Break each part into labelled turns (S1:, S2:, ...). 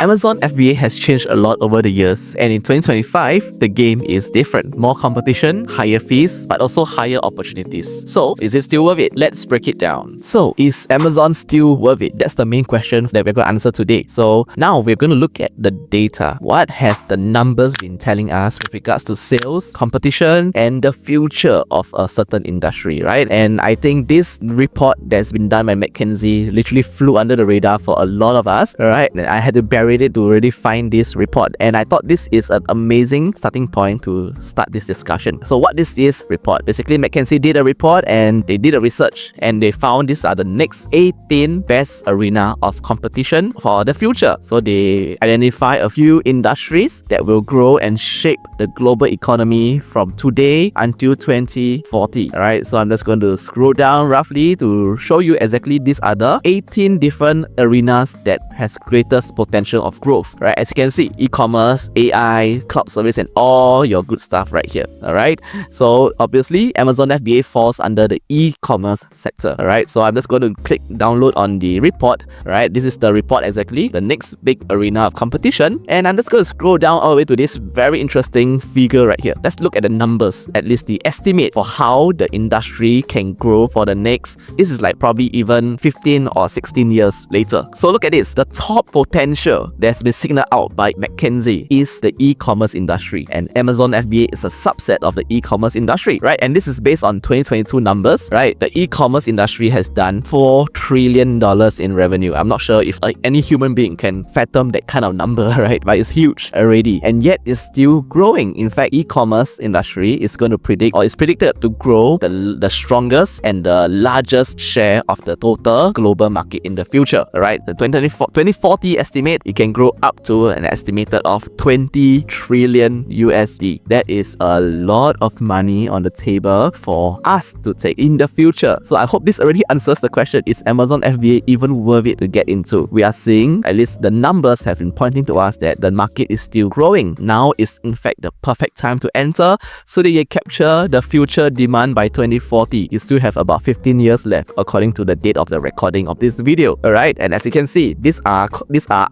S1: Amazon FBA has changed a lot over the years, and in 2025, the game is different. More competition, higher fees, but also higher opportunities. So, is it still worth it? Let's break it down. So, is Amazon still worth it? That's the main question that we're going to answer today. So, now we're going to look at the data. What has the numbers been telling us with regards to sales, competition, and the future of a certain industry, right? And I think this report that's been done by Mckinsey literally flew under the radar for a lot of us, right? And I had to bury it to really find this report, and I thought this is an amazing starting point to start this discussion. So what is this report? Basically, Mckinsey did a report and they did a research, and they found these are the next 18 best arena of competition for the future. So they identify a few industries that will grow and shape the global economy from today until 2040. Alright, so I'm just going to scroll down roughly to show you exactly these are the 18 different arenas that has greatest potential of growth. Right, as you can see, e-commerce, AI, cloud service, and all your good stuff right here. Alright, so obviously Amazon FBA falls under the e-commerce sector. Alright, so I'm just going to click download on the report. Right, this is the report exactly, the next big arena of competition, and I'm just going to scroll down all the way to this very interesting figure right here. Let's look at the numbers, at least the estimate for how the industry can grow for the next, this is like probably even 15 or 16 years later. So look at this, the top potential that's been signaled out by Mckinsey is the e-commerce industry, and Amazon FBA is a subset of the e-commerce industry, right? And this is based on 2022 numbers, right? The e-commerce industry has done $4 trillion in revenue. I'm not sure if any human being can fathom that kind of number, right? But it's huge already, and yet it's still growing. In fact, e-commerce industry is going to predict, or is predicted to grow the strongest and the largest share of the total global market in the future, right? The 2040 estimate, it can grow up to an estimated of 20 trillion USD. That is a lot of money on the table for us to take in the future. So I hope this already answers the question, is Amazon FBA even worth it to get into? We are seeing, at least the numbers have been pointing to us that the market is still growing. Now is in fact the perfect time to enter so that you capture the future demand by 2040. You still have about 15 years left according to the date of the recording of this video. Alright, and as you can see, these are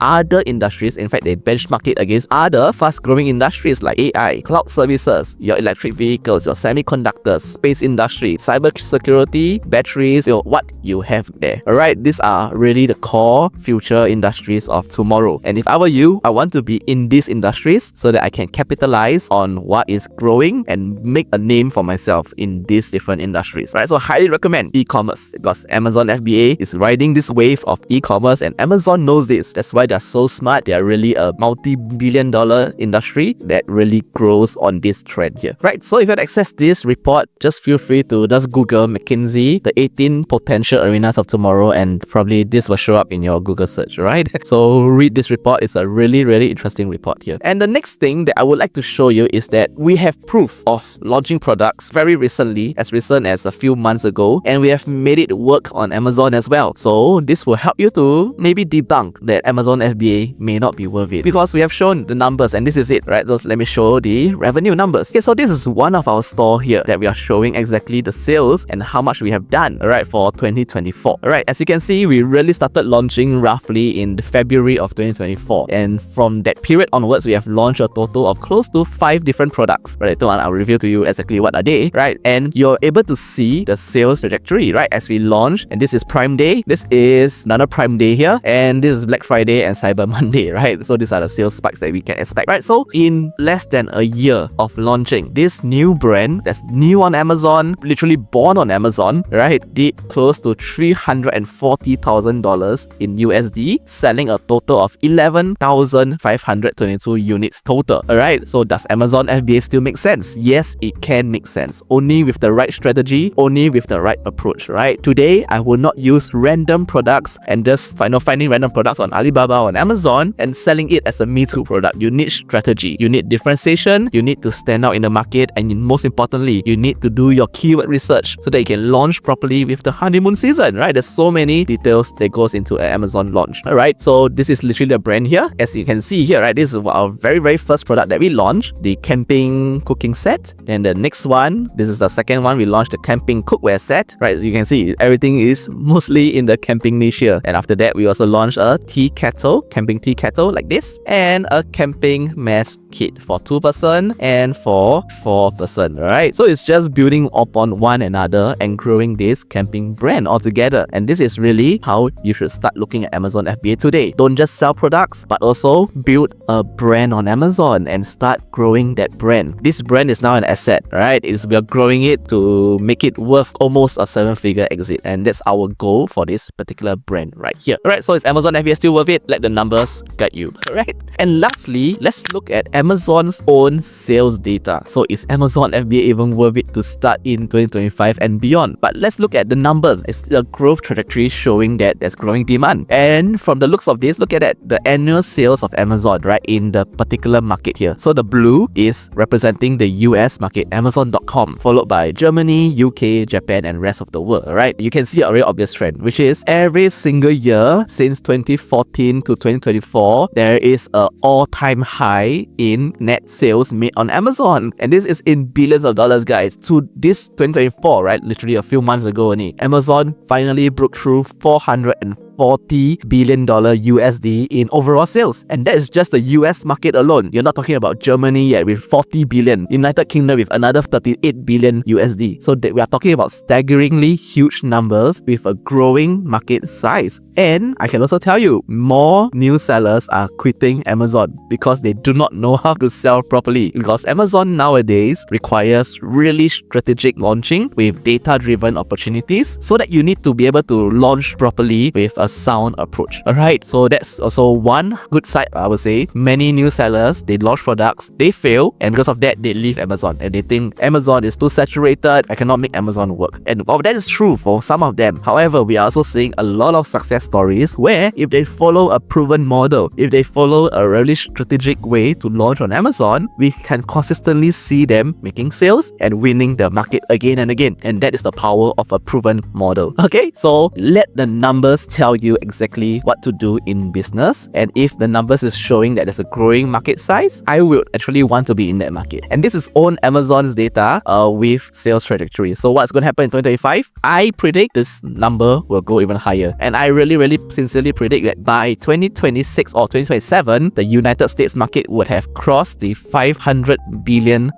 S1: other industries. In fact, they benchmark it against other fast-growing industries like AI, cloud services, your electric vehicles, your semiconductors, space industry, cyber security, batteries, what you have there. Alright, these are really the core future industries of tomorrow. And if I were you, I want to be in these industries so that I can capitalize on what is growing and make a name for myself in these different industries. Right, so highly recommend e-commerce because Amazon FBA is riding this wave of e-commerce, and Amazon knows this. That's why they're so smart. They're really a multi-billion-dollar industry that really grows on this trend here. Right, so if you had access this report, just feel free to just Google McKinsey, the 18 potential arenas of tomorrow, and probably this will show up in your Google search, right? So read this report. It's a really, really interesting report here. And the next thing that I would like to show you is that we have proof of launching products very recently, as recent as a few months ago, and we have made it work on Amazon as well. So this will help you to maybe debunk that Amazon FBA may not be worth it, because we have shown the numbers, and this is it, right? So let me show the revenue numbers. Okay, so this is one of our store here that we are showing exactly the sales and how much we have done, alright, for 2024. Alright, as you can see, we really started launching roughly in February of 2024, and from that period onwards, we have launched a total of close to 5 different products. Right, later on I'll reveal to you exactly what are they, right? And you're able to see the sales trajectory, right, as we launch. And this is Prime Day, this is another Prime Day here, and this is Black Friday and Cyber Monday, right? So these are the sales spikes that we can expect, right? So in less than a year of launching, this new brand that's new on Amazon, literally born on Amazon, right, did close to $340,000 in USD, selling a total of 11,522 units total. Alright, so does Amazon FBA still make sense? Yes, it can make sense, only with the right strategy, only with the right approach, right? Today, I will not use random products and just finding random products on Alibaba or on Amazon and selling it as a Me Too product. You need strategy, you need differentiation, you need to stand out in the market, and most importantly, you need to do your keyword research so that you can launch properly with the honeymoon season, right? There's so many details that goes into an Amazon launch. Alright, so this is literally the brand here. As you can see here, right, this is our very first product that we launched, the camping cooking set. And the next one, this is the second one, we launched the camping cookware set, right? You can see everything is mostly in the camping niche here. And after that, we also launched a tea kettle camping tea kettle like this, and a camping mess kit for 2-person and for 4-person, right? So it's just building upon one another and growing this camping brand altogether. And this is really how you should start looking at Amazon FBA today. Don't just sell products, but also build a brand on Amazon and start growing that brand. This brand is now an asset, right? We are growing it to make it worth almost a 7-figure exit, and that's our goal for this particular brand right here. Alright, so is Amazon FBA still worth it? Let the numbers guide you. Alright, and lastly, let's look at Amazon's own sales data. So is Amazon FBA even worth it to start in 2025 and beyond? But let's look at the numbers. It's a growth trajectory showing that there's growing demand. And from the looks of this, look at that, the annual sales of Amazon, right, in the particular market here. So the blue is representing the US market, Amazon.com, followed by Germany, UK, Japan, and rest of the world, right? You can see a very obvious trend, which is every single year since 2014 to 2024, there is an all-time high in net sales made on Amazon. And this is in billions of dollars, guys. To this 2024, right, literally a few months ago only, Amazon finally broke through $440 billion USD in overall sales. And that is just the US market alone. You're not talking about Germany yet with 40 billion, United Kingdom with another 38 billion USD. So we are talking about staggeringly huge numbers with a growing market size. And I can also tell you, more new sellers are quitting Amazon because they do not know how to sell properly. Because Amazon nowadays requires really strategic launching with data-driven opportunities, so that you need to be able to launch properly with a sound approach. Alright, so that's also one good side, I would say. Many new sellers, they launch products, they fail, and because of that, they leave Amazon and they think Amazon is too saturated, I cannot make Amazon work. And while that is true for some of them, however, we are also seeing a lot of success stories where if they follow a proven model, if they follow a really strategic way to launch on Amazon, we can consistently see them making sales and winning the market again and again. And that is the power of a proven model. Okay, so let the numbers tell you exactly what to do in business. And if the numbers is showing that there's a growing market size, I would actually want to be in that market. And this is on Amazon's data with sales trajectory. So what's going to happen in 2025? I predict this number will go even higher. And I really sincerely predict that by 2026 or 2027, the United States market would have crossed the $500 billion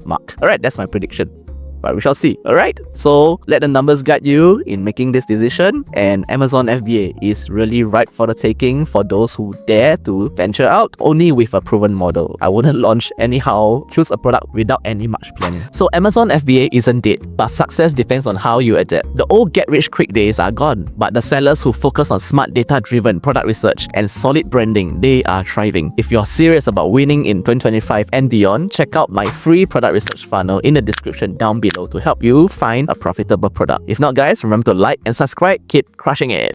S1: mark. Alright, that's my prediction. But we shall see. Alright, so let the numbers guide you in making this decision, and Amazon FBA is really ripe for the taking for those who dare to venture out only with a proven model. I wouldn't launch anyhow, choose a product without any much planning. So Amazon FBA isn't dead, but success depends on how you adapt. The old get-rich-quick days are gone, but the sellers who focus on smart data-driven product research and solid branding, they are thriving. If you're serious about winning in 2025 and beyond, check out my free product research funnel in the description down below to help you find a profitable product. If not, guys, remember to like and subscribe. Keep crushing it.